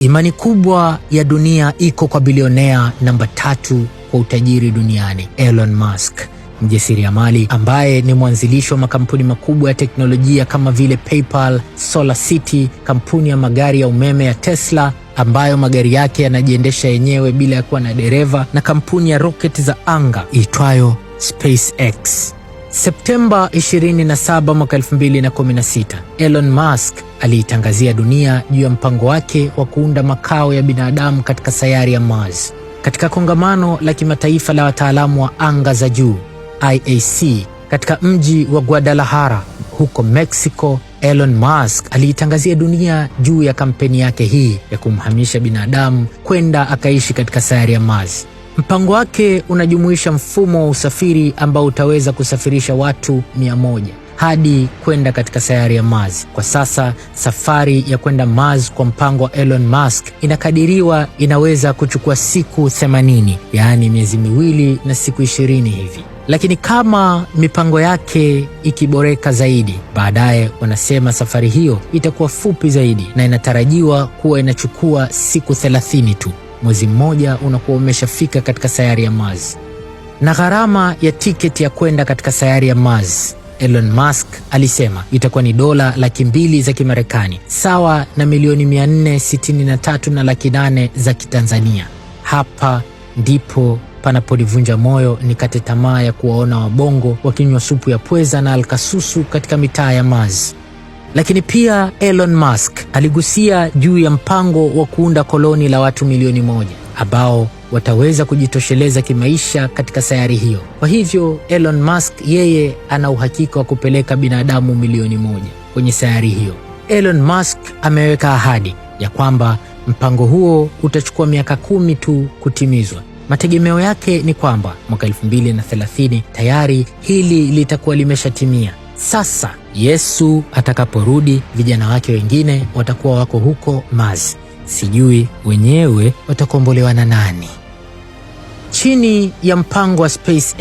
Imani kubwa ya dunia iko kwa bilionea namba 3 kwa utajiri duniani, Elon Musk, mjasiriamali ambaye ni mwanzilishi wa makampuni makubwa ya teknolojia kama vile PayPal, SolarCity, kampuni ya magari ya umeme ya Tesla ambayo magari yake yanajiendesha yenyewe bila ya kuwa na dereva, na kampuni ya rocket za anga iitwayo SpaceX. Septemba 27 mwaka 2016, Elon Musk aliitangazia dunia juu ya mpango wake wa kuunda makao ya binadamu katika sayari ya Mars. Katika kongamano la kimataifa la wataalamu wa anga za juu IAC katika mji wa Guadalajara huko Mexico, Elon Musk aliitangazia dunia juu ya kampeni yake hii ya kumhamisha binadamu kwenda akaishi katika sayari ya Mars. Mpango wake unajumuisha mfumo wa usafiri ambao utaweza kusafirisha watu 100 hadi kwenda katika sayari ya Mars. Kwa sasa safari ya kwenda Mars kwa mpango wa Elon Musk inakadiriwa inaweza kuchukua siku 80, yaani miezi 2 na siku 20 hivi. Lakini kama mipango yake ikiboreka zaidi, baadaye wanasema safari hiyo itakuwa fupi zaidi na inatarajiwa kuwa inachukua siku 30 tu. Mwezi mmoja unakuwa umeshafika katika sayari ya Mars. Na gharama ya tiketi ya kwenda katika sayari ya Mars, Elon Musk alisema itakuwa ni dola $200,000 za Kimarekani, sawa na milioni 463,800 za Kitanzania. Hapa ndipo panaponivunja moyo nikate tamaa ya kuwaona wabongo wakinywa supu ya pweza na alkasusu katika mitaa ya Mars. Lakini pia Elon Musk aligusia juu ya mpango wa kuunda koloni la watu milioni 1 ambao wataweza kujitosheleza kimaisha katika sayari hiyo. Kwa hivyo Elon Musk yeye ana uhakika wa kupeleka binadamu milioni 1 kwenye sayari hiyo. Elon Musk ameweka ahadi ya kwamba mpango huo utachukua miaka 10 tu kutimizwa. Mategemeo yake ni kwamba mwaka 2030 tayari hili litakuwa limeshatimia. Sasa Yesu atakaporudi, vijana wake wengine watakuwa wako huko Mars. Sijui wenyewe watakombolewa na nani. Chini ya mpango wa SpaceX,